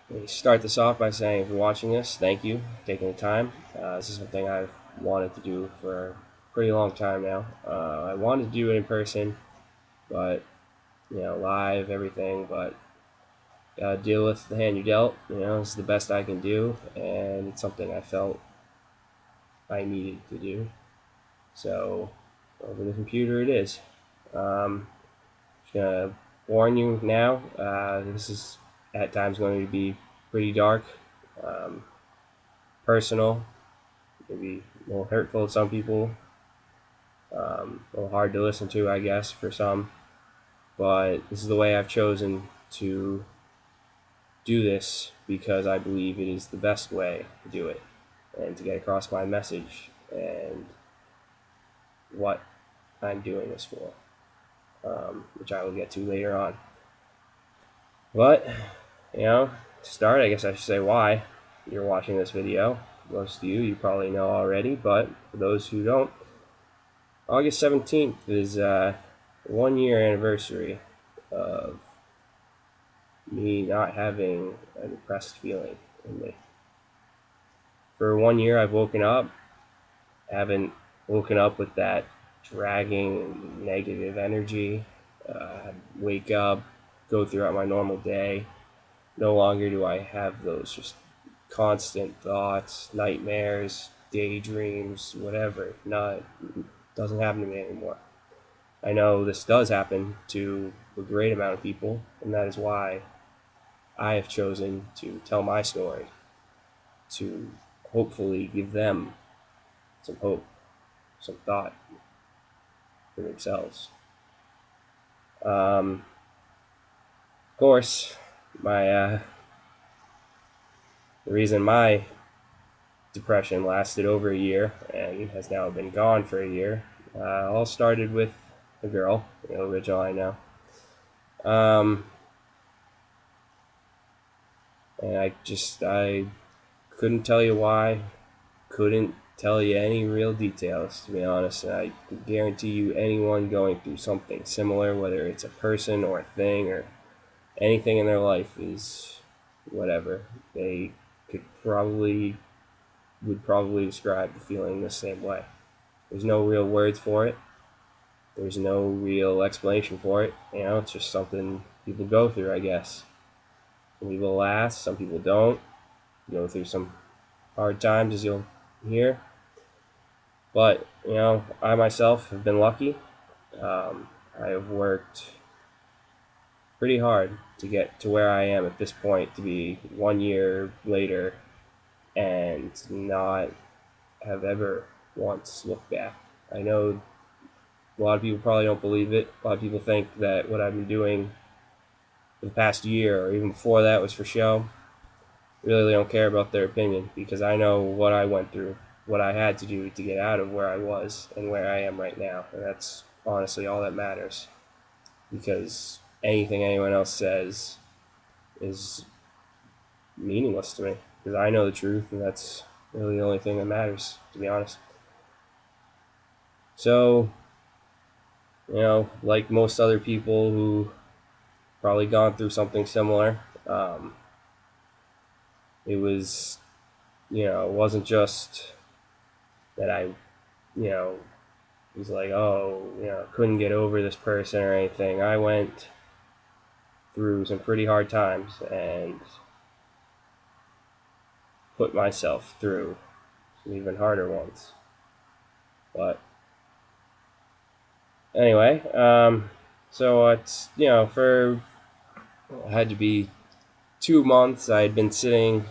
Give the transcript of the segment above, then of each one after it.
Let me start this off by saying, if you're watching this, thank you for taking the time. This is something I've wanted to do for a pretty long time now. I wanted to do it in person, but live, everything. But deal with the hand you dealt. It's the best I can do, and it's something I felt I needed to do. So over the computer, it is. Just gonna warn you now. This is at times going to be pretty dark. Um, Personal, maybe a little hurtful to some people, a little hard to listen to, I guess, for some. But this is the way I've chosen to do this because I believe it is the best way to do it and to get across my message and what I'm doing this for, which I will get to later on. But, to start, I guess I should say why you're watching this video. Most of you probably know already, but for those who don't, August 17th is 1 year anniversary of me not having a depressed feeling in me. For 1 year, I've woken up, haven't woken up with that dragging negative energy. Wake up, go throughout my normal day. No longer do I have those just constant thoughts, nightmares, daydreams, whatever. Doesn't happen to me anymore. I know this does happen to a great amount of people, and that is why I have chosen to tell my story, to hopefully give them some hope, some thought for themselves. Of course, my the reason my depression lasted over a year and has now been gone for a year all started with a girl, original I know. And I couldn't tell you why, couldn't tell you any real details, to be honest. And I guarantee you, anyone going through something similar, whether it's a person or a thing or anything in their life, is whatever. They would probably describe the feeling the same way. There's no real words for it. There's no real explanation for it. It's just something people go through, I guess. Some people last, some people don't. Go through some hard times, as you'll hear. But, I myself have been lucky. I have worked pretty hard to get to where I am at this point, to be 1 year later and not have ever once looked back. I know a lot of people probably don't believe it. A lot of people think that what I've been doing for the past year or even before that was for show. Really, they don't care about their opinion because I know what I went through, what I had to do to get out of where I was and where I am right now. And that's honestly all that matters, because anything anyone else says is meaningless to me, because I know the truth, and that's really the only thing that matters, to be honest. So, like most other people who probably gone through something similar, it was, it wasn't just that I, was like, oh, couldn't get over this person or anything. I went through some pretty hard times and put myself through some even harder ones. But anyway, so it's, for, it had to be 2 months. I had been sitting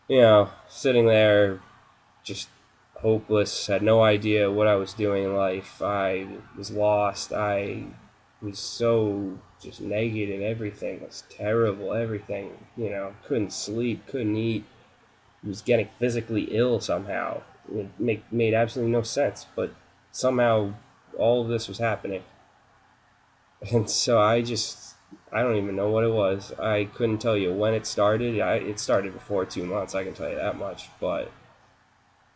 there just hopeless, had no idea what I was doing in life. I was lost. I was so just negative. Everything was terrible. Everything, couldn't sleep, couldn't eat. Was getting physically ill somehow. It made absolutely no sense, but somehow all of this was happening. And so I don't even know what it was. I couldn't tell you when it started. It started before 2 months, I can tell you that much. But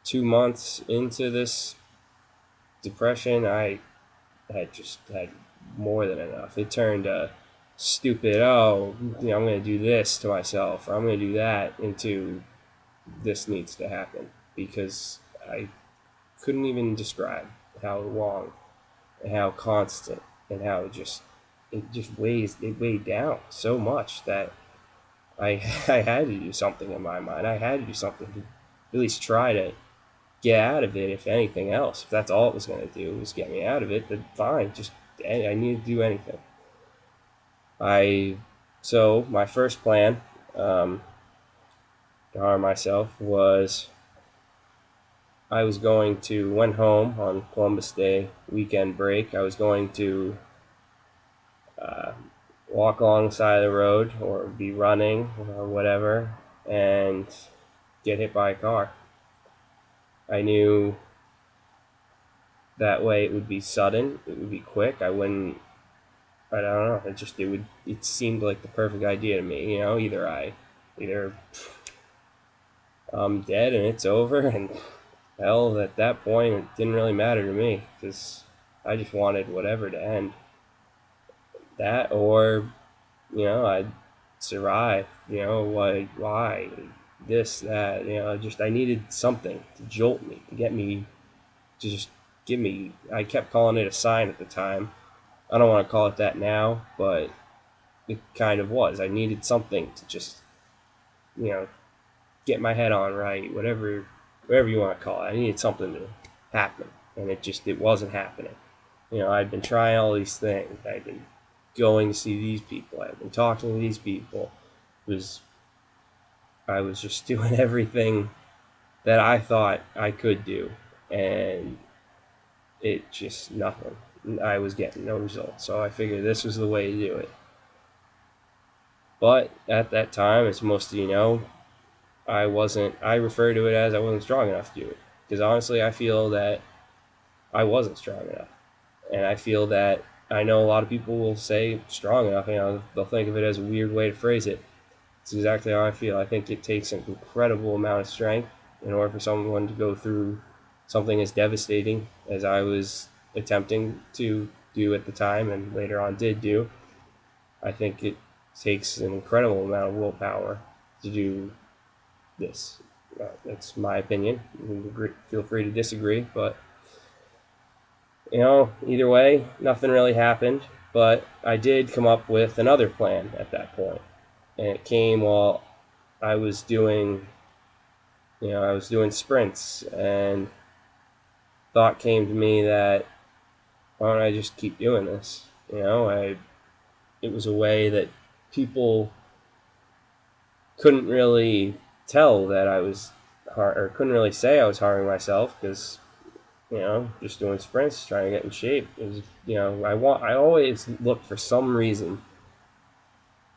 2 months into this depression, I had just had more than enough. It turned stupid, oh, you know, I'm going to do this to myself, or I'm going to do that, into this needs to happen. Because I couldn't even describe how long and how constant and how it weighed down so much that I I had to do something in my mind. I had to do something to at least try to get out of it. If anything else, if that's all it was going to do was get me out of it, then fine. Just I need to do anything. I so my first plan to harm myself was I was going to went home on Columbus Day weekend break. I was going to uh, walk alongside the road or be running or whatever and get hit by a car. I knew that way it would be sudden, it would be quick. I don't know. It seemed like the perfect idea to me. You know, either I'm dead and it's over, and hell, at that point it didn't really matter to me because I just wanted whatever to end that, or you know, I'd survive. You know, why this, that. You know, just I needed something to jolt me, to get me, to just give me. I kept calling it a sign at the time. I don't want to call it that now, but it kind of was. I needed something to just, you know, get my head on right, whatever you want to call it. I needed something to happen, and it wasn't happening. You know, I'd been trying all these things. I'd been going to see these people. I'd been talking to these people. It was I was just doing everything that I thought I could do, and it just nothing. I was getting no results, so I figured this was the way to do it. But at that time, as most of you know, I refer to it as I wasn't strong enough to do it. Because honestly, I feel that I wasn't strong enough. And I feel that I know a lot of people will say strong enough, you know, they'll think of it as a weird way to phrase it. It's exactly how I feel. I think it takes an incredible amount of strength in order for someone to go through something as devastating as I was attempting to do at the time and later on did do. I think it takes an incredible amount of willpower to do this. That's my opinion. Feel free to disagree, but you know, either way, nothing really happened. But I did come up with another plan at that point, and it came while I was doing, I was doing sprints, and thought came to me that why don't I just keep doing this? You know, it was a way that people couldn't really tell that I was or couldn't really say I was harming myself because just doing sprints, trying to get in shape. It was, I always look for some reason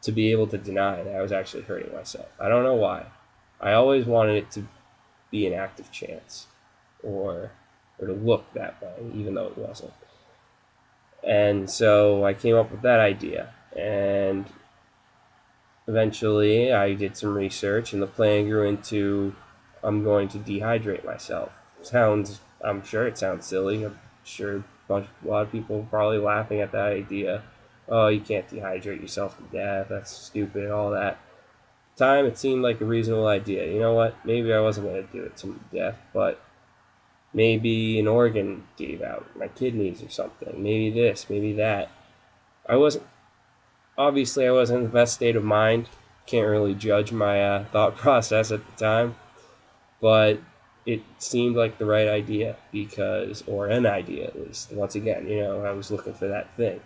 to be able to deny that I was actually hurting myself. I don't know why. I always wanted it to be an active chance, or to look that way, even though it wasn't. And so I came up with that idea, and eventually I did some research, and the plan grew into I'm going to dehydrate myself. I'm sure it sounds silly. I'm sure a lot of people are probably laughing at that idea. Oh, you can't dehydrate yourself to death. That's stupid, all that. At the time, it seemed like a reasonable idea. You know what? Maybe I wasn't going to do it to death, but maybe an organ gave out, my kidneys or something. Maybe this, maybe that. I wasn't Obviously, I wasn't in the best state of mind. Can't really judge my thought process at the time, but it seemed like the right idea or an idea at least. Once again, I was looking for that thing. It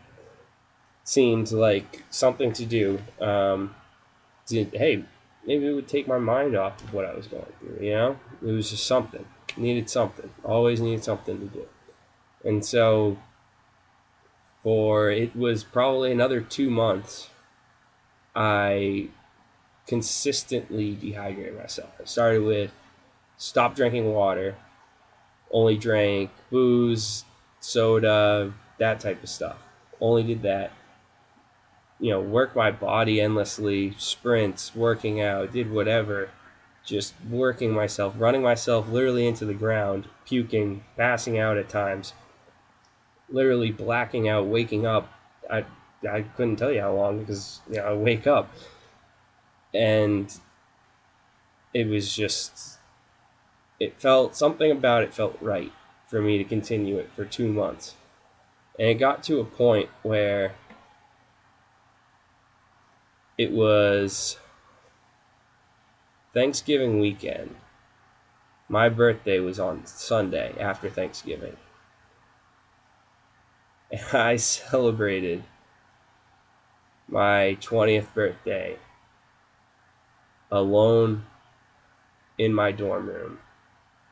seemed like something to do. Hey, maybe it would take my mind off of what I was going through. It was just something. Needed something. Always needed something to do. And so, it was probably another 2 months. I consistently dehydrate myself. I started with stop drinking water, only drank booze, soda, that type of stuff. Only did that. Work my body endlessly, sprints, working out, did whatever. Just working myself, running myself literally into the ground, puking, passing out at times, literally blacking out, waking up. I couldn't tell you how long because I wake up and it was just it felt something about it felt right for me to continue it for 2 months. And it got to a point where it was Thanksgiving weekend. My birthday was on Sunday after Thanksgiving. And I celebrated my 20th birthday alone in my dorm room,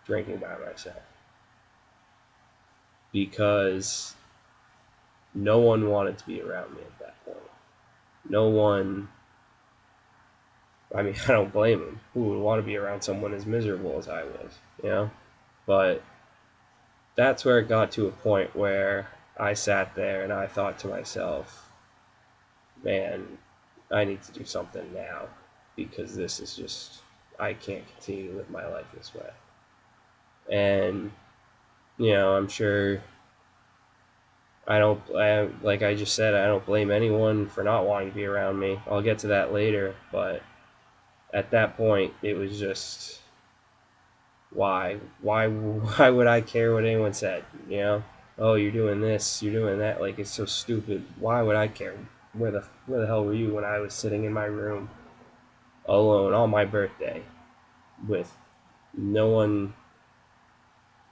drinking by myself. Because no one wanted to be around me at that point. No one, I mean, I don't blame them. Who would want to be around someone as miserable as I was? But that's where it got to a point where I sat there and I thought to myself, man, I need to do something now because this is just, I can't continue to live my life this way. And, I'm sure like I just said, I don't blame anyone for not wanting to be around me. I'll get to that later, but at that point, it was just, why would I care what anyone said? Oh, you're doing this, you're doing that. Like, it's so stupid. Why would I care? Where the hell were you when I was sitting in my room alone on my birthday with no one?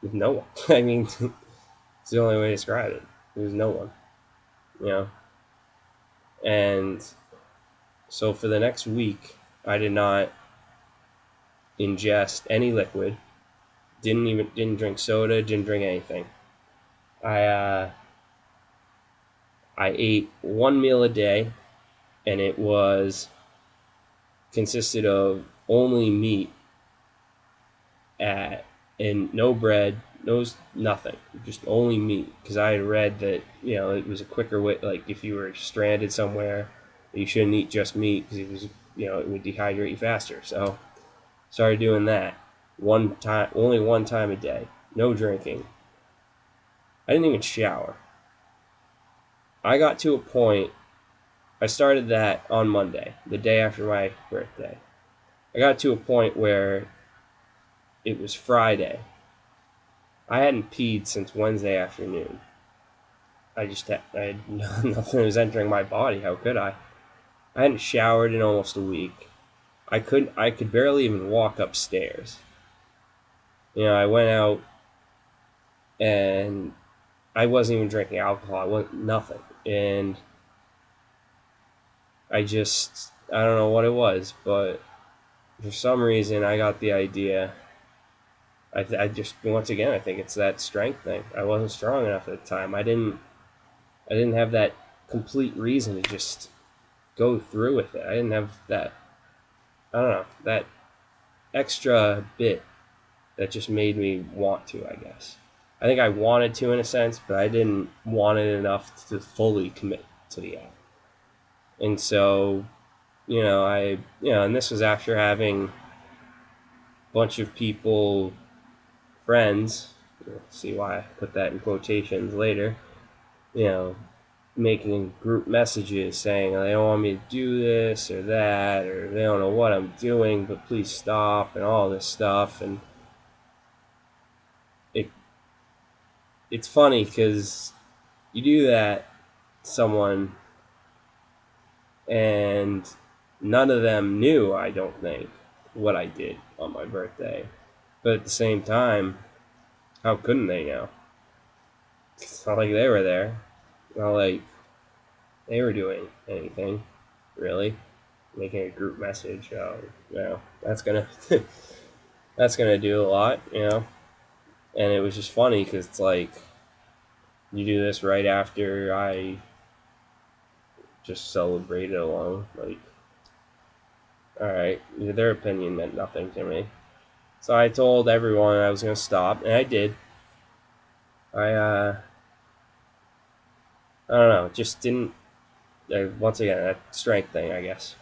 With no one. I mean, it's the only way to describe it. There was no one. You know, and so for the next week, I did not ingest any liquid. Didn't drink soda. Didn't drink anything. I I ate one meal a day, and it consisted of only meat at and no bread, no nothing, just only meat. Because I had read that it was a quicker way. Like if you were stranded somewhere, you shouldn't eat just meat because it would dehydrate you faster. So started doing that one time, only one time a day, no drinking. I didn't even shower. I got to a point. I started that on Monday, the day after my birthday. I got to a point where it was Friday. I hadn't peed since Wednesday afternoon. I had nothing was entering my body. How could I? I hadn't showered in almost a week. I could barely even walk upstairs. I went out and I wasn't even drinking alcohol. I wasn't nothing. And I don't know what it was, but for some reason I got the idea. I just once again I think it's that strength thing. I wasn't strong enough at the time. I didn't have that complete reason to just go through with it. I didn't have that, I don't know, that extra bit that just made me want to, I guess. I think I wanted to in a sense, but I didn't want it enough to fully commit to the act. And so, and this was after having a bunch of people, friends, see why I put that in quotations later, you know, making group messages saying they don't want me to do this or that, or they don't know what I'm doing, but please stop, and all this stuff. And it it's funny because you do that to someone, and none of them knew, I don't think, what I did on my birthday. But at the same time, how couldn't they know? It's not like they were there. Not like they were doing anything, really. Making a group message, that's gonna that's gonna do a lot, And it was just funny because it's like you do this right after I just celebrated alone. Like, all right, their opinion meant nothing to me. So I told everyone I was gonna stop, and I did. I don't know, just didn't. Once again, that strength thing, I guess.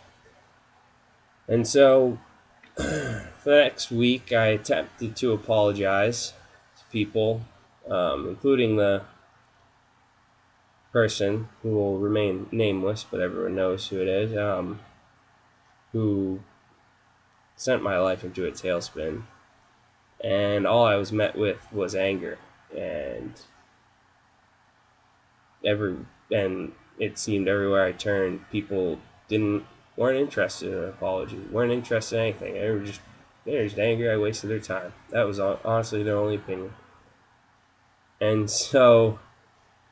And so for the next week, I attempted to apologize to people, including the person who will remain nameless, but everyone knows who it is, who sent my life into a tailspin. And all I was met with was anger, and every and it seemed everywhere I turned, people didn't weren't interested in an apology, weren't interested in anything. They were just angry I wasted their time. That was honestly their only opinion. And so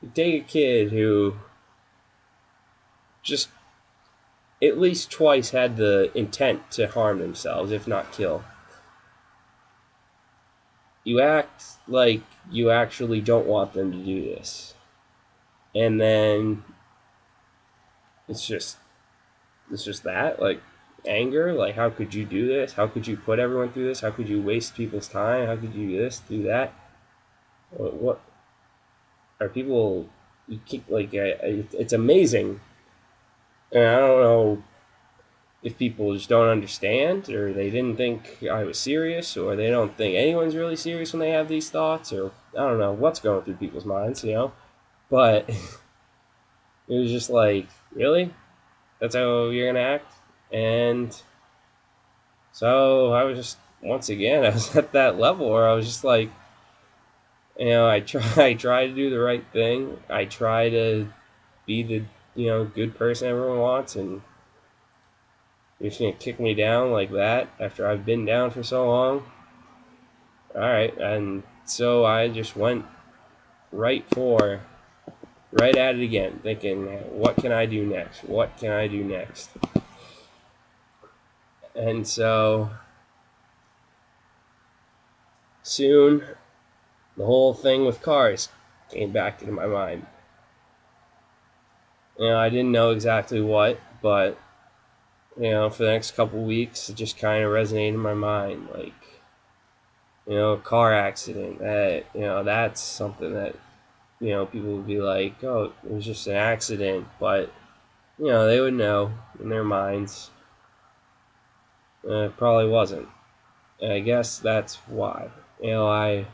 you take a kid who just at least twice had the intent to harm themselves, if not kill. You act like you actually don't want them to do this. And then it's just that, like, anger, like, how could you do this? How could you put everyone through this? How could you waste people's time? How could you do this, do that? What are people, you keep, like, it's amazing. And I don't know if people just don't understand, or they didn't think I was serious, or they don't think anyone's really serious when they have these thoughts, or I don't know what's going through people's minds. But it was just like, really? That's how you're gonna act? And so I was just, once again, I was at that level where I was just like, I try to do the right thing. I try to be the, good person everyone wants, and you're just gonna kick me down like that after I've been down for so long. All right, and so I just went right for right at it again, thinking, what can I do next? What can I do next? And so soon the whole thing with cars came back into my mind. I didn't know exactly what, but for the next couple weeks, it just kind of resonated in my mind. Like, a car accident. That's something that people would be like, "Oh, it was just an accident," but they would know in their minds it probably wasn't. And I guess that's why. I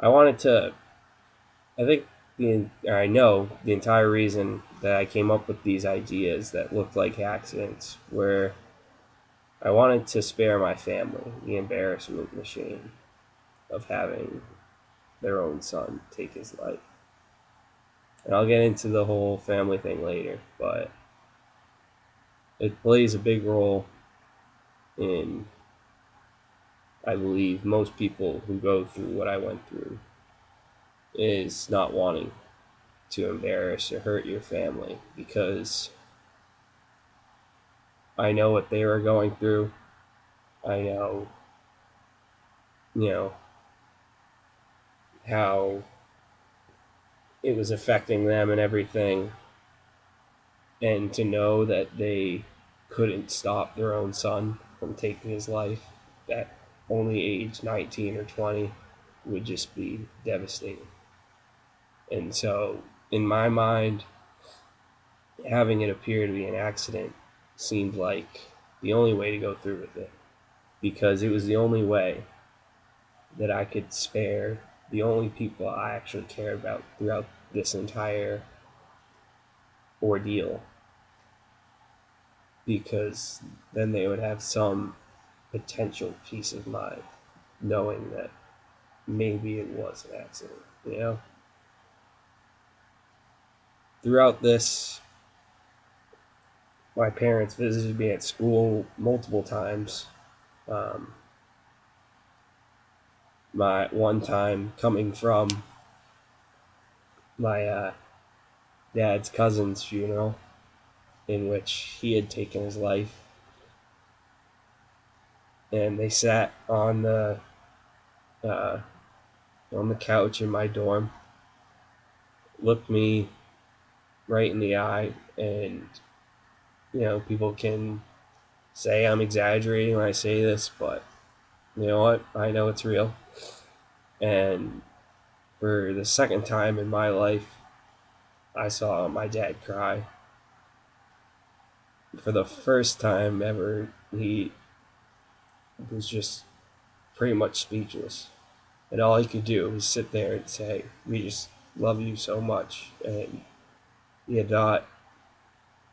wanted to. I think I know the entire reason that I came up with these ideas that looked like accidents were I wanted to spare my family the embarrassment machine of having their own son take his life. And I'll get into the whole family thing later, but it plays a big role in, I believe, most people who go through what I went through, is not wanting to embarrass or hurt your family, because I know what they were going through. I know, you know, how it was affecting them and everything. And to know that they couldn't stop their own son from taking his life at only age 19 or 20 would just be devastating. And so, in my mind, having it appear to be an accident seemed like the only way to go through with it, because it was the only way that I could spare the only people I actually cared about throughout this entire ordeal, because then they would have some potential peace of mind knowing that maybe it was an accident. Throughout this, my parents visited me at school multiple times. Um, my one time coming from my dad's cousin's funeral, in which he had taken his life, and they sat uh, on the couch in my dorm, looked me right in the eye, and people can say I'm exaggerating when I say this, but you know what? I know it's real. And for the second time in my life, I saw my dad cry. For the first time ever, he was just pretty much speechless. And all he could do was sit there and say, love you so much, and you had not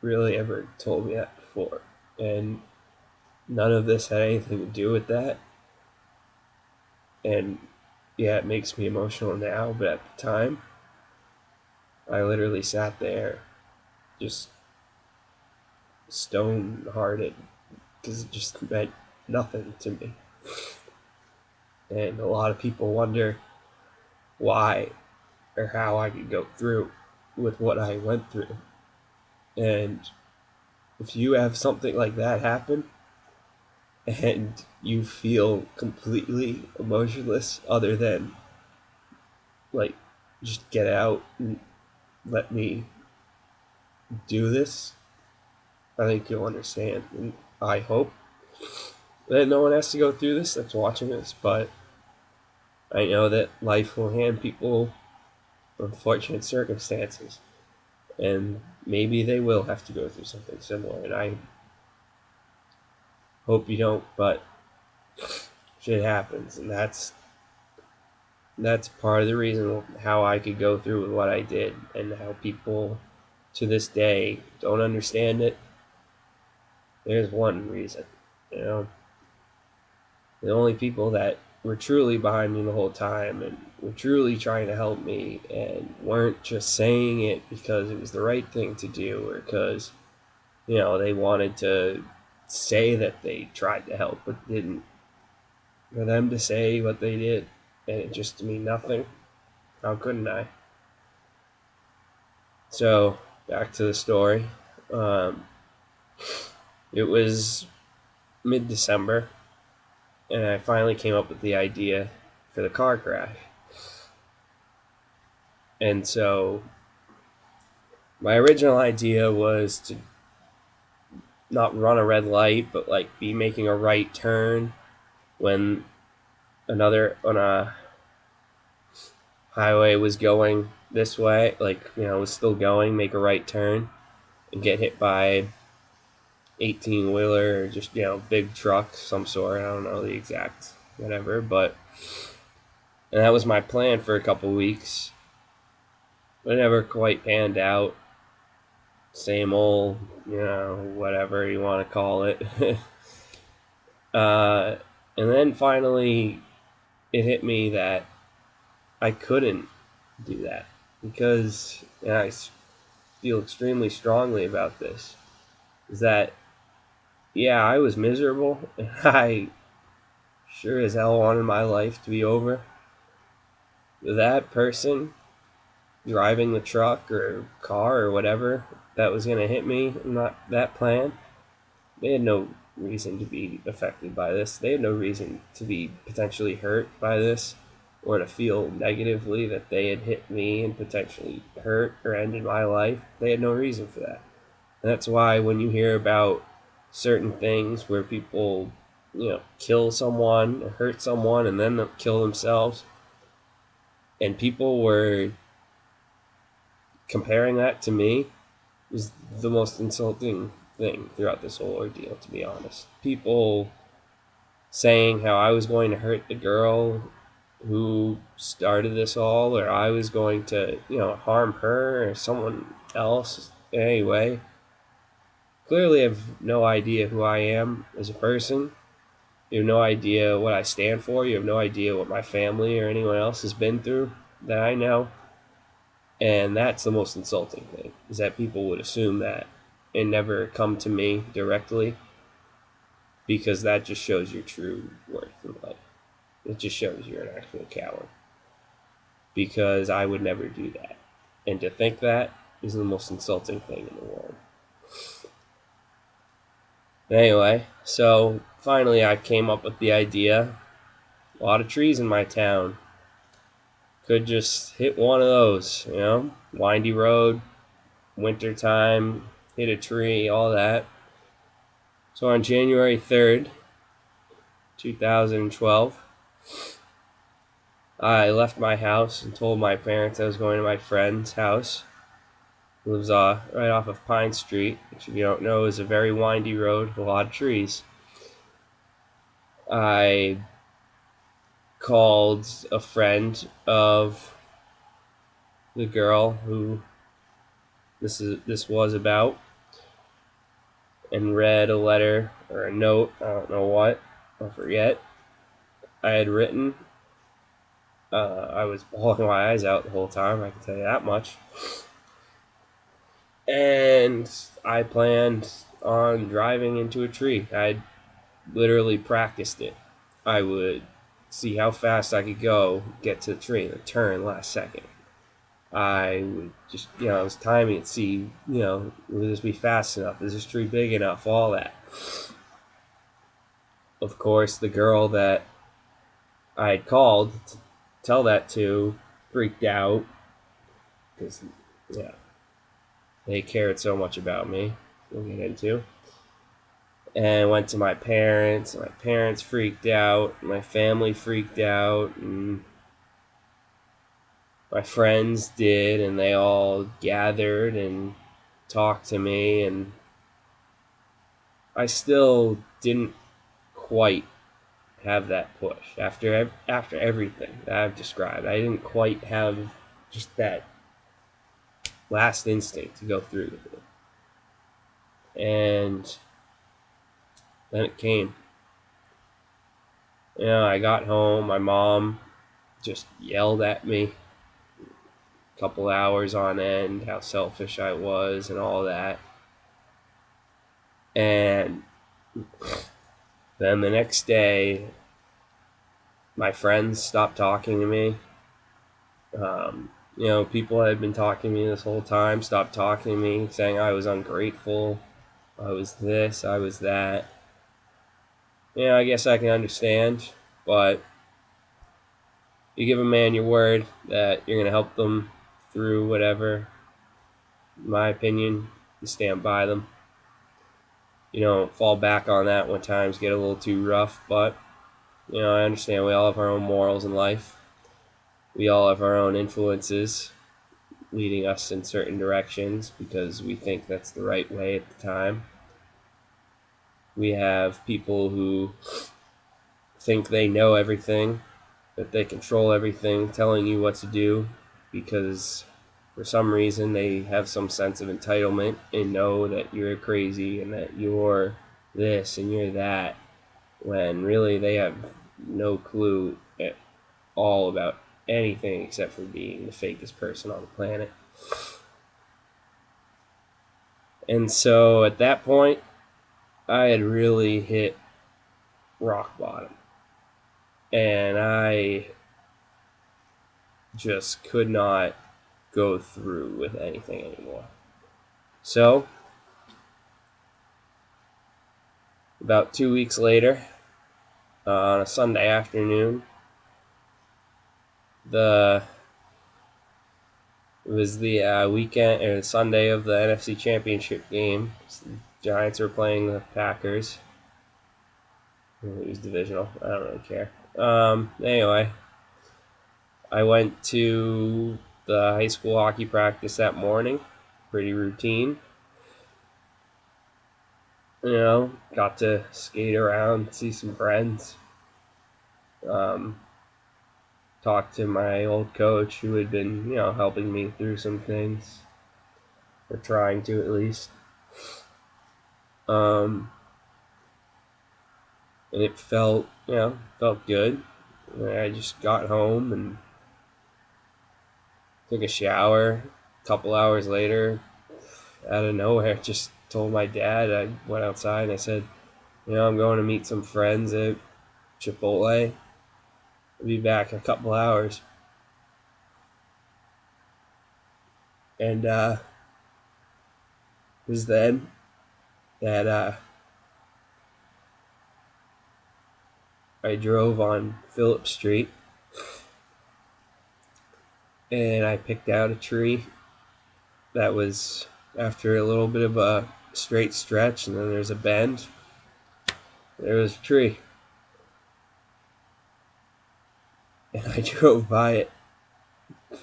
really ever told me that before. And none of this had anything to do with that. And yeah, it makes me emotional now, but at the time, I literally sat there just stone hearted because it just meant nothing to me. And a lot of people wonder why or how I could go through with what I went through. And if you have something like that happen and you feel completely emotionless, other than like just get out and let me do this, I think you'll understand. And I hope that no one has to go through this that's watching this, but I know that life will hand people unfortunate circumstances, and maybe they will have to go through something similar. And I hope you don't, but shit happens, and that's part of the reason how I could go through with what I did, and how people to this day don't understand it. There's one reason, you know. The only people that were truly behind me the whole time and were truly trying to help me and weren't just saying it because it was the right thing to do or because, they wanted to say that they tried to help but didn't. For them to say what they did and it just to mean nothing, how couldn't I? So, back to the story. Um, it was mid December, and I finally came up with the idea for the car crash. And so my original idea was to not run a red light, but like be making a right turn when another on a highway was going this way, like was still going, make a right turn and get hit by 18 wheeler or just big truck some sort. I don't know the exact whatever, but and that was my plan for a couple weeks, but it never quite panned out. Same old, whatever you want to call it. uh, and then finally, it hit me that I couldn't do that because I feel extremely strongly about this. Is that yeah, I was miserable and I sure as hell wanted my life to be over. That person driving the truck or car or whatever that was going to hit me in that plan, they had no reason to be affected by this. They had no reason to be potentially hurt by this or to feel negatively that they had hit me and potentially hurt or ended my life. They had no reason for that. And that's why when you hear about certain things where people, kill someone or hurt someone and then kill themselves, and people were comparing that to me, was the most insulting thing throughout this whole ordeal, to be honest. People saying how I was going to hurt the girl who started this all, or I was going to, harm her or someone else anyway. Clearly, have no idea who I am as a person. You have no idea what I stand for. You have no idea what my family or anyone else has been through that I know. And that's the most insulting thing, is that people would assume that and never come to me directly, because that just shows your true worth in life. It just shows you're an actual coward. Because I would never do that. And to think that is the most insulting thing in the world. Anyway, so finally I came up with the idea. A lot of trees in my town. Could just hit one of those, windy road, winter time, hit a tree, all that. So on January 3rd, 2012, I left my house and told my parents I was going to my friend's house, who lives right off of Pine Street, which, if you don't know, is a very windy road with a lot of trees. I called a friend of the girl who this was about, and read a letter or a note, I don't know what, I forget, I had written. I was bawling my eyes out the whole time, I can tell you that much. And I planned on driving into a tree. I literally practiced it. I would see how fast I could go, get to the tree, and turn last second. I would just, I was timing it, see, will this be fast enough? Is this tree big enough? All that. Of course, the girl that I had called to tell that to freaked out because, yeah, they cared so much about me. We'll get into. And went to my parents. My parents freaked out. My family freaked out. And my friends did. And they all gathered and talked to me. And I still didn't quite have that push after everything that I've described. I didn't quite have just that last instinct to go through with it. And then it came. I got home. My mom just yelled at me a couple hours on end how selfish I was and all that. And then the next day, my friends stopped talking to me. People that had been talking to me this whole time stopped talking to me, saying I was ungrateful, I was this, I was that. I guess I can understand, but you give a man your word that you're going to help them through whatever. In my opinion, you stand by them. You don't fall back on that when times get a little too rough, but, I understand we all have our own morals in life. We all have our own influences leading us in certain directions because we think that's the right way at the time. We have people who think they know everything, that they control everything, telling you what to do because for some reason they have some sense of entitlement and know that you're crazy and that you're this and you're that, when really they have no clue at all about anything except for being the fakest person on the planet. And so at that point, I had really hit rock bottom. And I just could not go through with anything anymore. So, about 2 weeks later, on a Sunday afternoon, it was the weekend or the Sunday of the NFC Championship game. The Giants were playing the Packers. It was divisional. I don't really care. Anyway, I went to the high school hockey practice that morning. Pretty routine. Got to skate around, see some friends. Talked to my old coach who had been, helping me through some things. Or trying to at least. And it felt good. I just got home and took a shower. A couple hours later, out of nowhere, just told my dad. I went outside and I said, I'm going to meet some friends at Chipotle. I'll be back in a couple hours. And it was then that I drove on Phillip Street and I picked out a tree that was after a little bit of a straight stretch, and then there's a bend. There was a tree. And I drove by it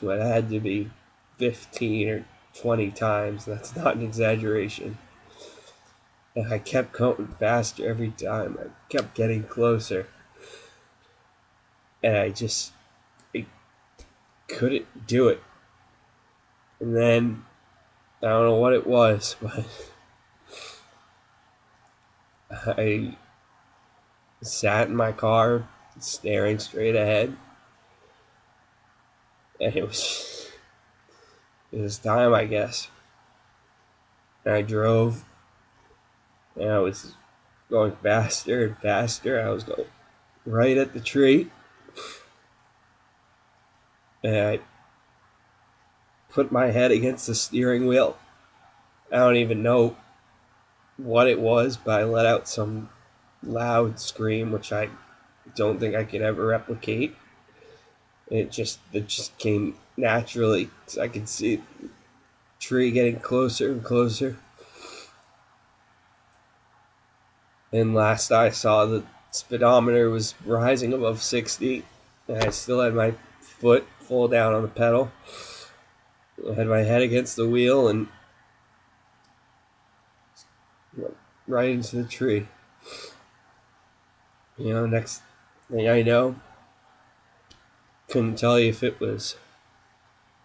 what had to be 15 or 20 times. That's not an exaggeration. And I kept going faster every time. I kept getting closer. And I couldn't do it. And then I don't know what it was, but I sat in my car staring straight ahead, and it was time, I guess. And I drove, and I was going faster and faster. I was going right at the tree, and I put my head against the steering wheel. I don't even know what it was, but I let out some loud scream, which I don't think I could ever replicate. It just came naturally, 'cause I could see the tree getting closer and closer. And last I saw, the speedometer was rising above 60, and I still had my foot full down on the pedal. I had my head against the wheel and went right into the tree. Next thing I know, couldn't tell you if it was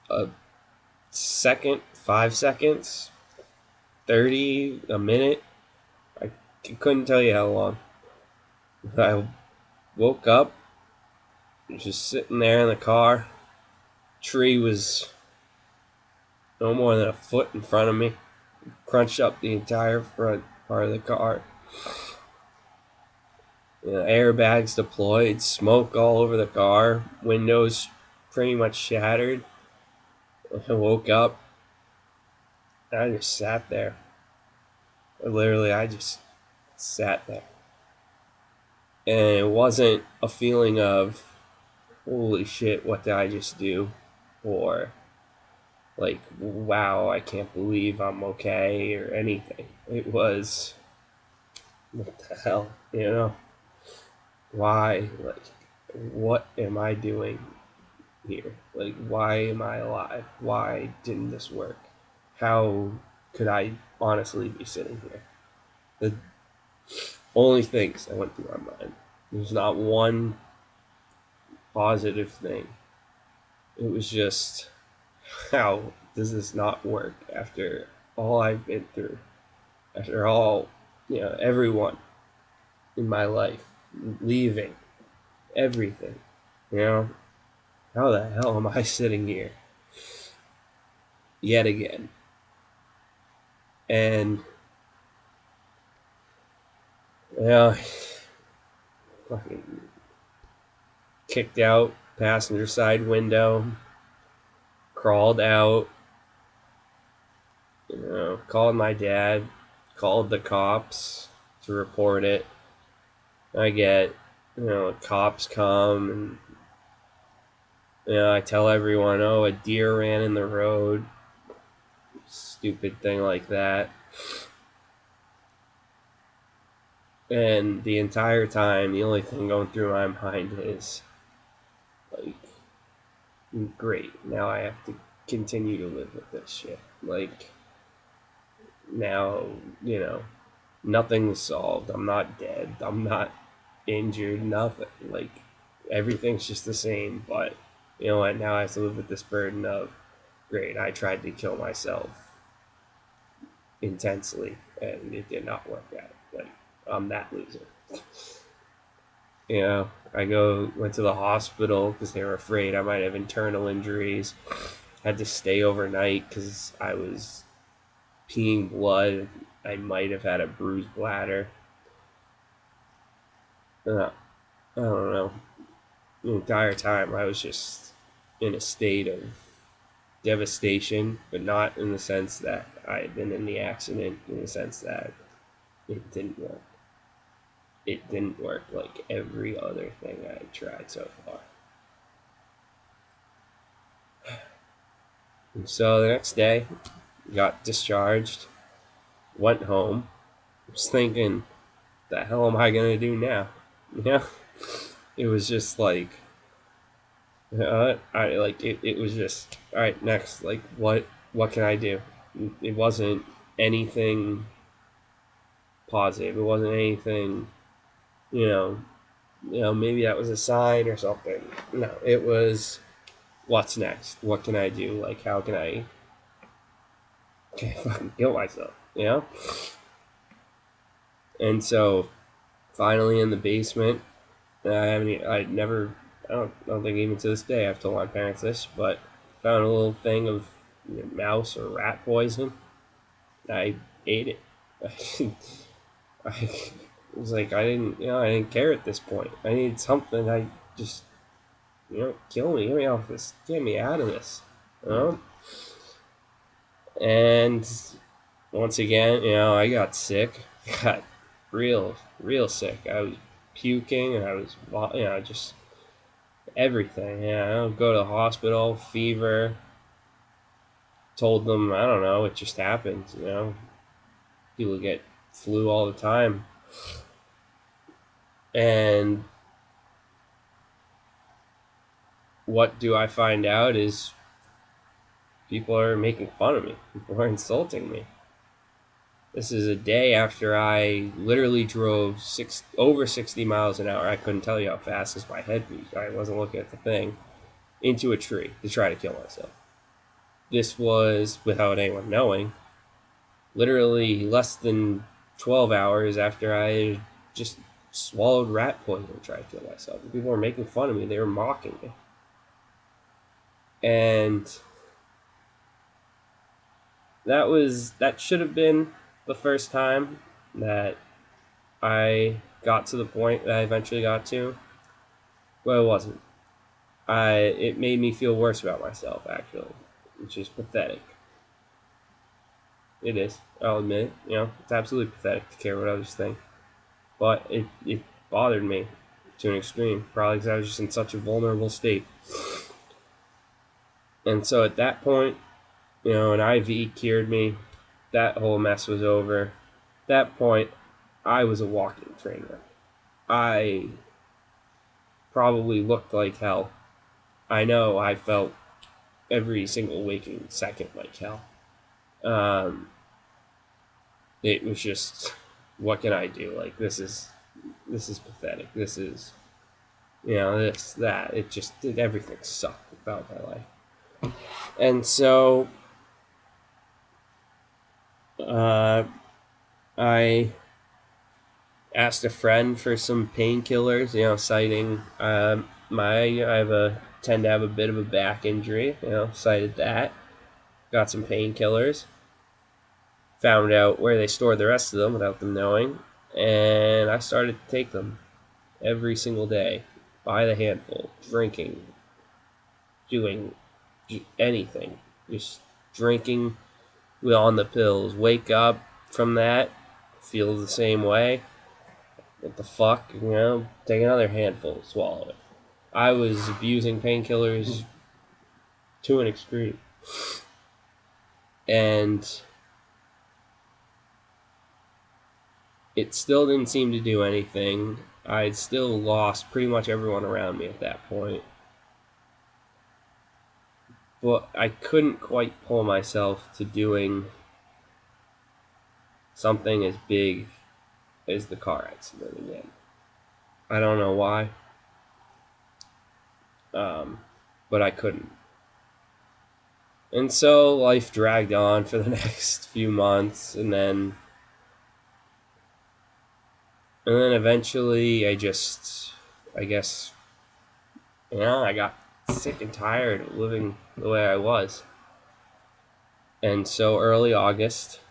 a second, 5 seconds, 30, a minute. I couldn't tell you how long. I woke up, just sitting there in the car. Tree was no more than a foot in front of me, crunched up the entire front part of the car. Airbags deployed, smoke all over the car, windows pretty much shattered. I woke up, and I just sat there. I just sat there. And it wasn't a feeling of, holy shit, what did I just do? Or, like, wow, I can't believe I'm okay, or anything. It was, what the hell, Why? Like, what am I doing here? Like, why am I alive? Why didn't this work? How could I honestly be sitting here? The only things that went through my mind. There's not one positive thing. It was just, how does this not work after all I've been through? After all, everyone in my life leaving, everything, you know? How the hell am I sitting here yet again? And, fucking kicked out passenger side window, crawled out, called my dad, called the cops to report it. I get, cops come, and I tell everyone, oh, a deer ran in the road, stupid thing like that. And the entire time, the only thing going through my mind is, like, great, now I have to continue to live with this shit. Like, now, nothing's solved. I'm not dead. I'm not injured. Nothing. Like, everything's just the same. But you know what? Now I have to live with this burden of, great, I tried to kill myself intensely, and it did not work out. Like, I'm that loser. I went to the hospital because they were afraid I might have internal injuries. Had to stay overnight because I was peeing blood. I might have had a bruised bladder. I don't know. The entire time I was just in a state of devastation, but not in the sense that I had been in the accident, in the sense that it didn't work. It didn't work like every other thing I had tried so far. And so the next day, got discharged, went home, was thinking, the hell am I gonna do now? It was just like, it was just, all right, next, like, what can I do? It wasn't anything positive. It wasn't anything, you know, maybe that was a sign or something. No, it was, what's next? What can I do? Like, how can I can't fucking kill myself, you know? And so finally in the basement, I don't think even to this day I've told my parents this, but found a little thing of mouse or rat poison. I ate it. I was like, I didn't care at this point. I needed something. I just, kill me, get me off this, get me out of this, you know. And once again, I got sick, got real sick. I was puking, and I was, just everything. Go to the hospital, fever. Told them, I don't know, it just happens. People get flu all the time, and what do I find out is people are making fun of me. People are insulting me. This is a day after I literally drove over 60 miles an hour. I couldn't tell you how fast as my head beat. I wasn't looking at the thing. Into a tree to try to kill myself. This was, without anyone knowing, literally less than 12 hours after I just swallowed rat poison and tried to kill myself. People were making fun of me. They were mocking me. And that should have been the first time that I got to the point that I eventually got to. But it wasn't. It made me feel worse about myself, actually, which is pathetic. It is. I'll admit it. It's absolutely pathetic to care what others think. But it bothered me to an extreme, probably because I was just in such a vulnerable state. And so at that point, an IV cured me. That whole mess was over. At that point, I was a walking train wreck. I probably looked like hell. I know I felt every single waking second like hell. It was just, what can I do? Like, this is pathetic. This is, this, that. Everything sucked about my life. And so, I asked a friend for some painkillers, citing tend to have a bit of a back injury, cited that. Got some painkillers. Found out where they stored the rest of them without them knowing, and I started to take them every single day, by the handful, drinking, doing anything, just drinking on the pills. Wake up from that, feel the same way. What the fuck, take another handful, swallow it. I was abusing painkillers to an extreme. And it still didn't seem to do anything. I'd still lost pretty much everyone around me at that point. But I couldn't quite pull myself to doing something as big as the car accident again. I don't know why. But I couldn't. And so life dragged on for the next few months, and then eventually I guess, I got sick and tired of living the way I was. And so early August,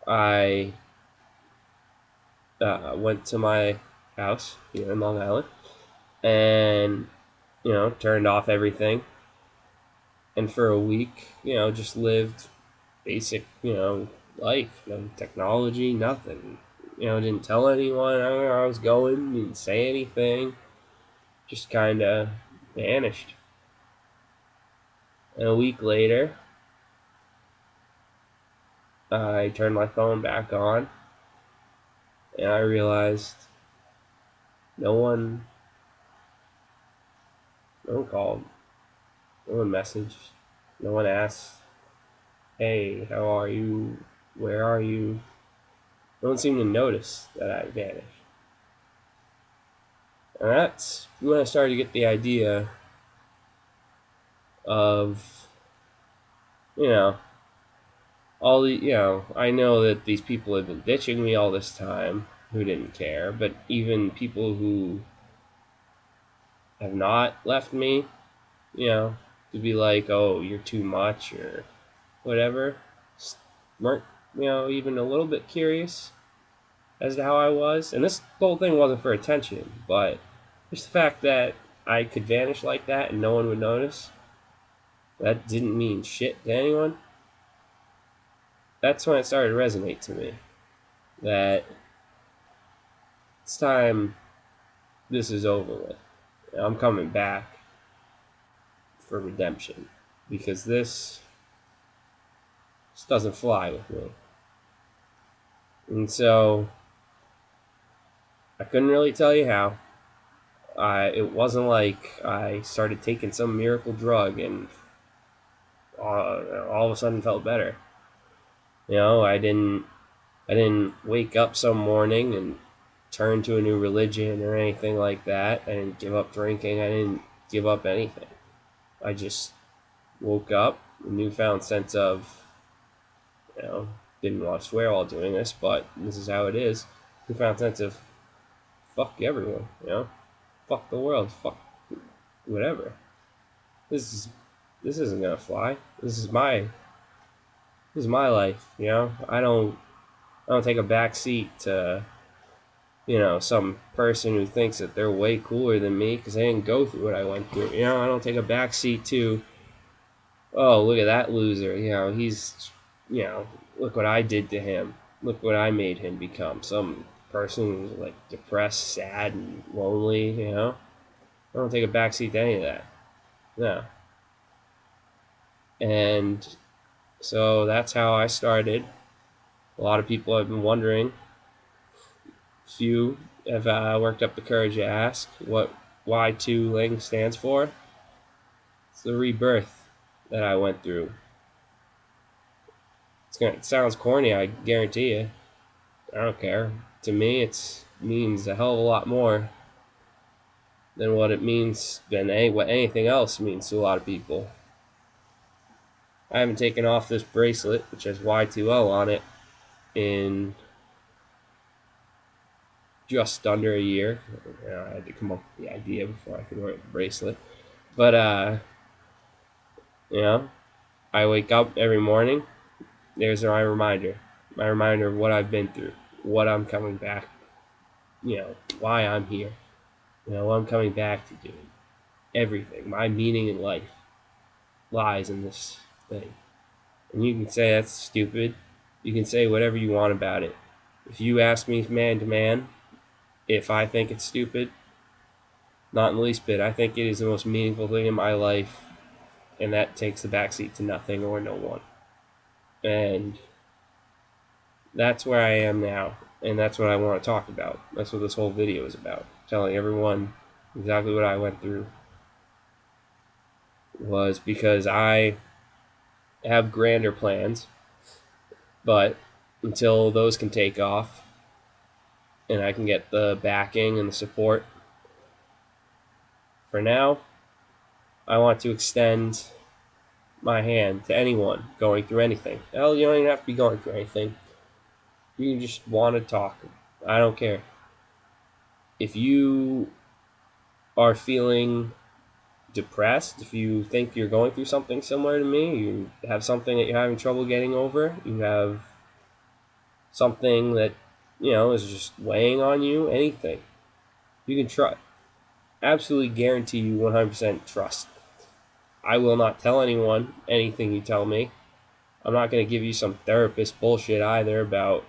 I went to my house here in Long Island and, turned off everything. And for a week, just lived basic, life. No technology, nothing. Didn't tell anyone where I was going, didn't say anything. Just kind of vanished. And a week later, I turned my phone back on, and I realized no one called, no one messaged, no one asked, hey, how are you, where are you? No one seemed to notice that I vanished. And that's when I started to get the idea of, all the, I know that these people have been ditching me all this time who didn't care, but even people who have not left me, you know, to be like, oh, you're too much or whatever, weren't, even a little bit curious as to how I was. And this whole thing wasn't for attention, but just the fact that I could vanish like that and no one would notice, that didn't mean shit to anyone. That's when it started to resonate to me that it's time this is over with. I'm coming back for redemption because this doesn't fly with me. And so I couldn't really tell you how. It wasn't like I started taking some miracle drug and all of a sudden felt better. I didn't wake up some morning and turn to a new religion or anything like that. I didn't give up drinking. I didn't give up anything. I just woke up, a newfound sense of, didn't want to swear while doing this, but this is how it is. Newfound sense of fuck everyone, fuck the world, fuck whatever. This is this isn't gonna fly. This is my life, I don't take a back seat to some person who thinks that they're way cooler than me because they didn't go through what I went through. I don't take a back seat to, oh, look at that loser. He's, look what I did to him. Look what I made him become. Some person who's like depressed, sad, and lonely. I don't take a back seat to any of that. No. And so that's how I started. A lot of people have been wondering. Few have worked up the courage to ask what Y2Ling stands for. It's the rebirth that I went through. It sounds corny, I guarantee you. I don't care. To me, it means a hell of a lot more than what it means than what anything else means to a lot of people. I haven't taken off this bracelet, which has Y2L on it, in just under a year. I had to come up with the idea before I could wear the bracelet. But, I wake up every morning. There's my reminder of what I've been through, what I'm coming back, why I'm here, what I'm coming back to do. Everything, my meaning in life lies in this thing. And you can say that's stupid. You can say whatever you want about it. If you ask me man to man if I think it's stupid, not in the least bit. I think it is the most meaningful thing in my life, and that takes the backseat to nothing or no one. And that's where I am now, and that's what I want to talk about. That's what this whole video is about. Telling everyone exactly what I went through was because I have grander plans, but until those can take off and I can get the backing and the support, for now, I want to extend my hand to anyone going through anything. Hell, you don't even have to be going through anything. You can just want to talk. I don't care. If you are feeling depressed, if you think you're going through something similar to me, you have something that you're having trouble getting over, you have something that, is just weighing on you, anything, you can try. Absolutely guarantee you 100% trust. I will not tell anyone anything you tell me. I'm not going to give you some therapist bullshit either about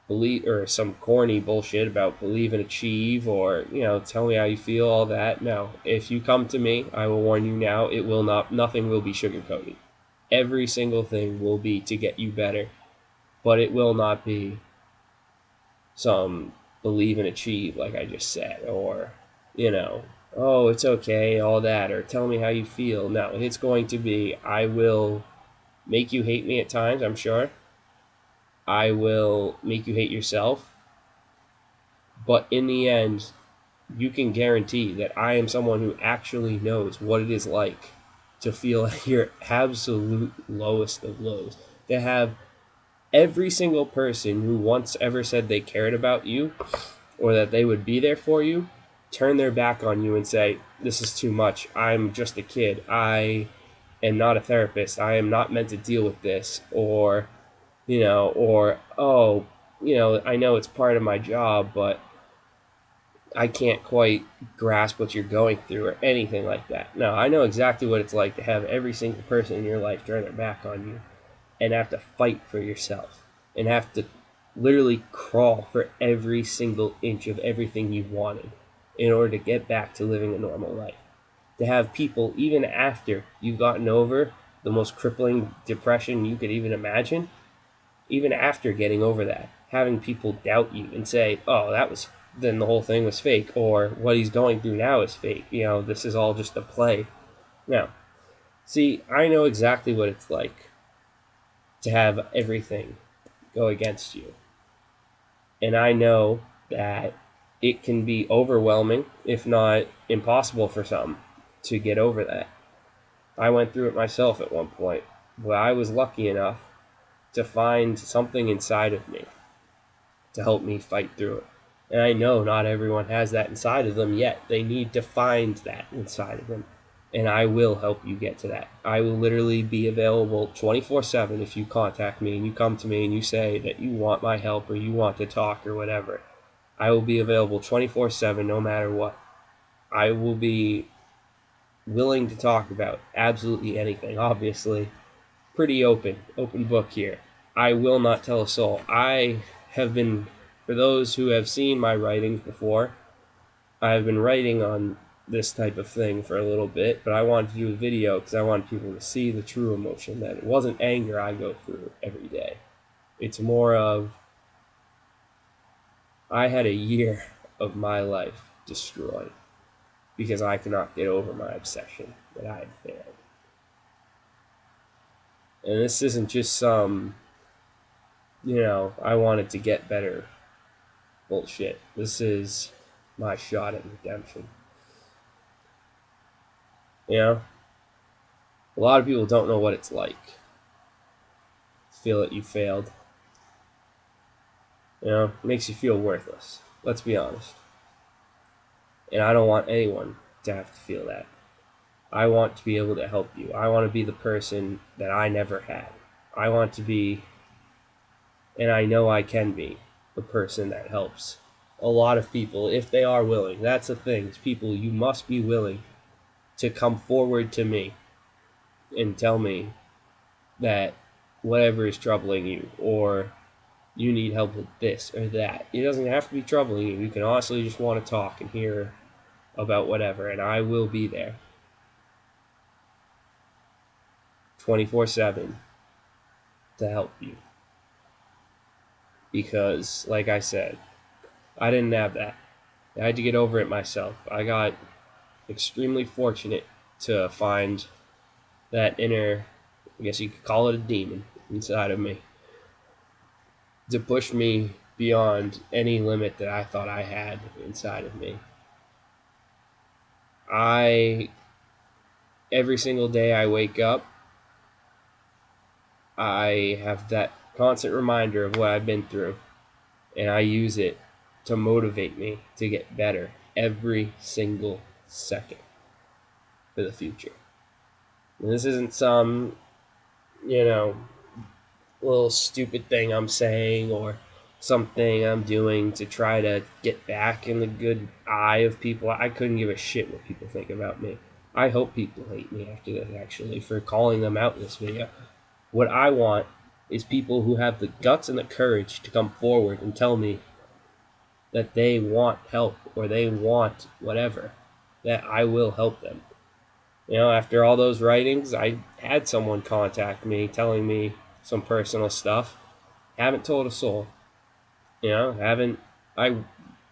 believe, or some corny bullshit about believe and achieve, or tell me how you feel, all that. No, if you come to me, I will warn you now, it will not, nothing will be sugarcoated. Every single thing will be to get you better, but it will not be some believe and achieve like I just said, or oh, it's okay, all that, or tell me how you feel. No, it's going to be, I will make you hate me at times, I'm sure. I will make you hate yourself. But in the end, you can guarantee that I am someone who actually knows what it is like to feel at your absolute lowest of lows, to have every single person who once ever said they cared about you or that they would be there for you turn their back on you and say, "This is too much. I'm just a kid. I am not a therapist. I am not meant to deal with this." Or, or, "Oh, I know it's part of my job, but I can't quite grasp what you're going through," or anything like that. No, I know exactly what it's like to have every single person in your life turn their back on you and have to fight for yourself and have to literally crawl for every single inch of everything you wanted in order to get back to living a normal life. To have people, even after you've gotten over the most crippling depression you could even imagine, even after getting over that, having people doubt you and say, "Oh, then the whole thing was fake," or "What he's going through now is fake. This is all just a play." Now, see, I know exactly what it's like to have everything go against you. And I know that it can be overwhelming, if not impossible for some, to get over that. I went through it myself at one point, but I was lucky enough to find something inside of me to help me fight through it. And I know not everyone has that inside of them yet. They need to find that inside of them. And I will help you get to that. I will literally be available 24/7 if you contact me and you come to me and you say that you want my help or you want to talk or whatever. I will be available 24/7 no matter what. I will be willing to talk about absolutely anything. Obviously, pretty open book here. I will not tell a soul. I have been, for those who have seen my writings before, I've been writing on this type of thing for a little bit, but I wanted to do a video because I wanted people to see the true emotion, that it wasn't anger I go through every day. It's more of, I had a year of my life destroyed because I could not get over my obsession that I had failed. And this isn't just some, I wanted to get better bullshit. This is my shot at redemption. A lot of people don't know what it's like to feel that you failed. It makes you feel worthless. Let's be honest. And I don't want anyone to have to feel that. I want to be able to help you. I want to be the person that I never had. I want to be, and I know I can be, the person that helps a lot of people if they are willing. That's the thing. People, you must be willing to come forward to me and tell me that whatever is troubling you, or you need help with this or that. It doesn't have to be troubling you. You can honestly just want to talk and hear about whatever, and I will be there 24/7 to help you. Because, like I said, I didn't have that. I had to get over it myself. I got extremely fortunate to find that inner, I guess you could call it a demon, inside of me to push me beyond any limit that I thought I had inside of me. Every single day I wake up, I have that constant reminder of what I've been through, and I use it to motivate me to get better every single second for the future. And this isn't some, little stupid thing I'm saying or something I'm doing to try to get back in the good eye of people. I couldn't give a shit what people think about me. I hope people hate me after this, actually, for calling them out in this video. What I want is people who have the guts and the courage to come forward and tell me that they want help or they want whatever, that I will help them. After all those writings, I had someone contact me telling me some personal stuff. Haven't told a soul. Haven't. I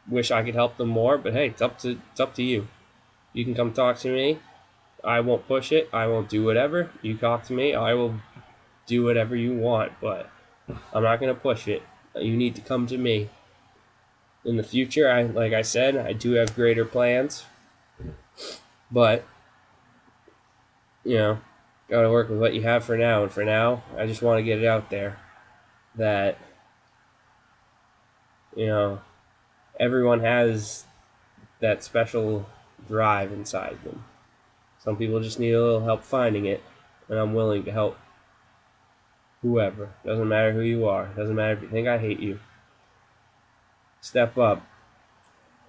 wish I could help them more, but hey, it's up to you. You can come talk to me. I won't push it. I won't do whatever. You talk to me. I will do whatever you want, but I'm not gonna push it. You need to come to me. In the future, like I said, I do have greater plans, but gotta work with what you have for now. And for now, I just want to get it out there. that, you know, everyone has that special drive inside them. Some people just need a little help finding it, and I'm willing to help whoever. Doesn't matter who you are. Doesn't matter if you think I hate you. Step up,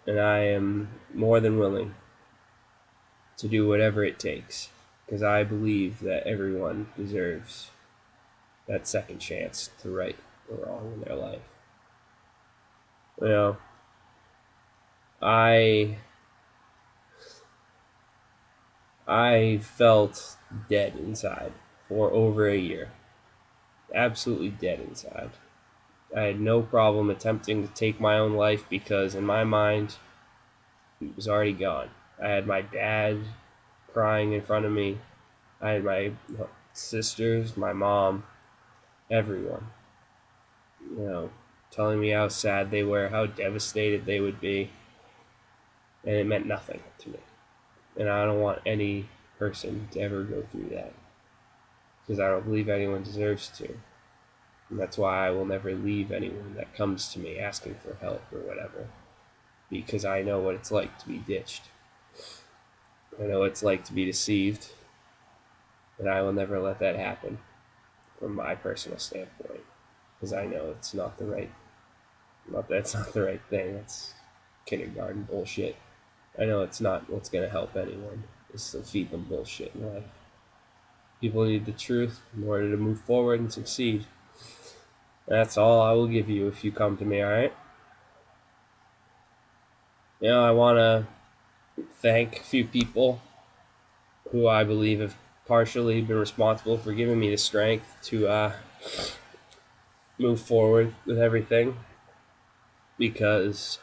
and I am more than willing to do whatever it takes, because I believe that everyone deserves that second chance to right the wrong in their life. You know, I I felt dead inside for over a year. Absolutely dead inside. I had no problem attempting to take my own life because in my mind it was already gone. I had my dad crying in front of me. I had my sisters, my mom, everyone, telling me how sad they were, how devastated they would be, and it meant nothing to me. And I don't want any person to ever go through that because I don't believe anyone deserves to. And that's why I will never leave anyone that comes to me asking for help or whatever, because I know what it's like to be ditched. I know what it's like to be deceived, and I will never let that happen from my personal standpoint, because I know it's not the right. Not that it's not the right thing. That's kindergarten bullshit. I know it's not what's going to help anyone. Is to feed them bullshit in life. People need the truth in order to move forward and succeed. That's all I will give you if you come to me, alright? I want to thank a few people who I believe have partially been responsible for giving me the strength to move forward with everything. Because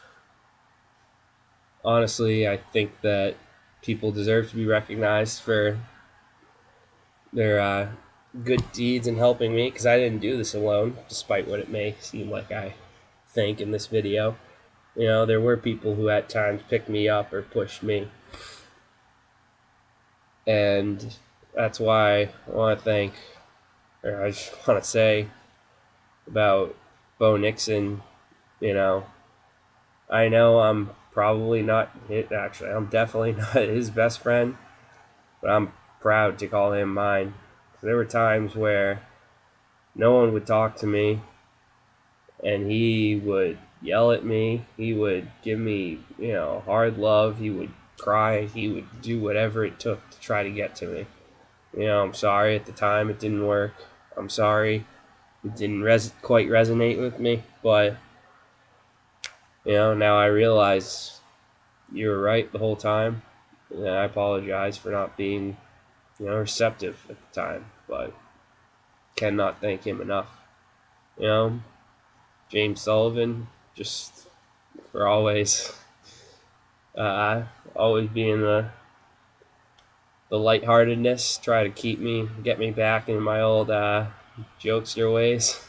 honestly, I think that people deserve to be recognized for their good deeds in helping me, because I didn't do this alone, despite what it may seem like I think in this video. There were people who at times picked me up or pushed me. And that's why I want to thank, or I just want to say about Bo Nixon, I know I'm probably not, actually, I'm definitely not his best friend, but I'm proud to call him mine. There were times where no one would talk to me, and he would yell at me. He would give me, hard love. He would cry. He would do whatever it took to try to get to me. I'm sorry at the time it didn't work. I'm sorry it didn't quite resonate with me, but now I realize you were right the whole time, and I apologize for not being, receptive at the time, but cannot thank him enough. James Sullivan, just for uh, always being the lightheartedness, try to get me back in my old jokester ways.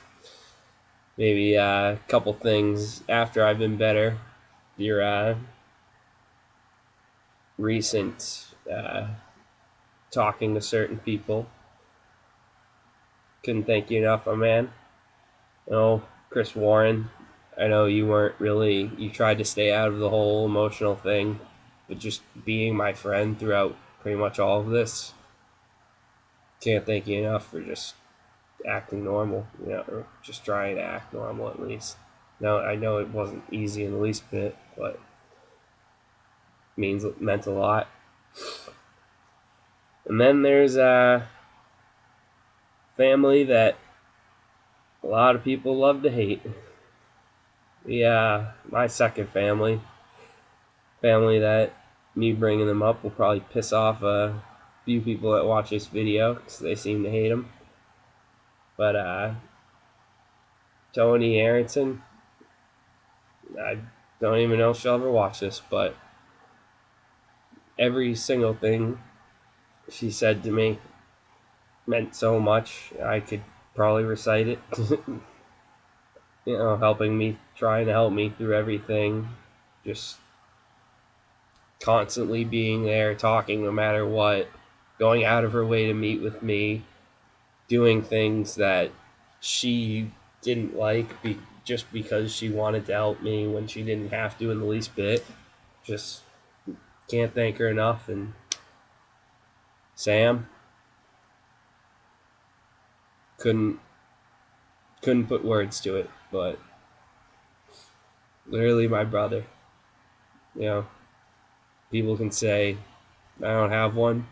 Maybe a couple things after I've been better. Your recent talking to certain people. Couldn't thank you enough, my man. Chris Warren, I know you tried to stay out of the whole emotional thing, but just being my friend throughout pretty much all of this. Can't thank you enough for just acting normal, or just trying to act normal at least. No, I know it wasn't easy in the least bit, but meant a lot. And then there's a family that a lot of people love to hate. My second family that me bringing them up will probably piss off a few people that watch this video because they seem to hate them. But Tony Aronson, I don't even know if she'll ever watch this, but every single thing she said to me meant so much. I could probably recite it. Trying to help me through everything. Just constantly being there, talking no matter what, going out of her way to meet with me, doing things that she didn't like just because she wanted to help me when she didn't have to in the least bit. Just can't thank her enough. And Sam, couldn't put words to it, but literally my brother. You know, people can say I don't have one.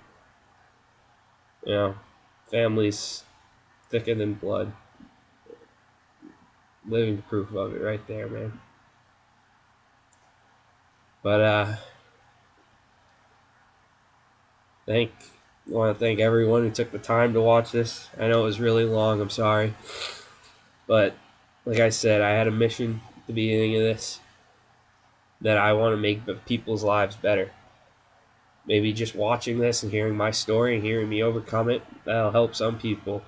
You know, family's thicker than blood. Living proof of it right there, man. But thank I want to thank everyone who took the time to watch this. I know it was really long. I'm sorry, but like I said, I had a mission at the beginning of this that I want to make the people's lives better. Maybe just watching this and hearing my story and hearing me overcome it, that'll help some people.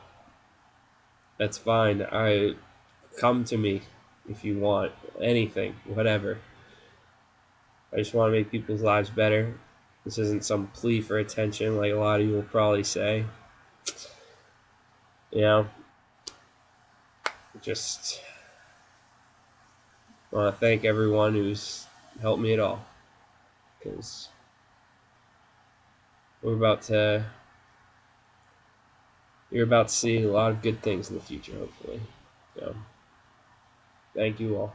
That's fine. I come to me if you want anything, whatever. I just want to make people's lives better. This isn't some plea for attention like a lot of you will probably say. You know, just want to thank everyone who's helped me at all, because we're about to you're about to see a lot of good things in the future, hopefully. So, thank you all.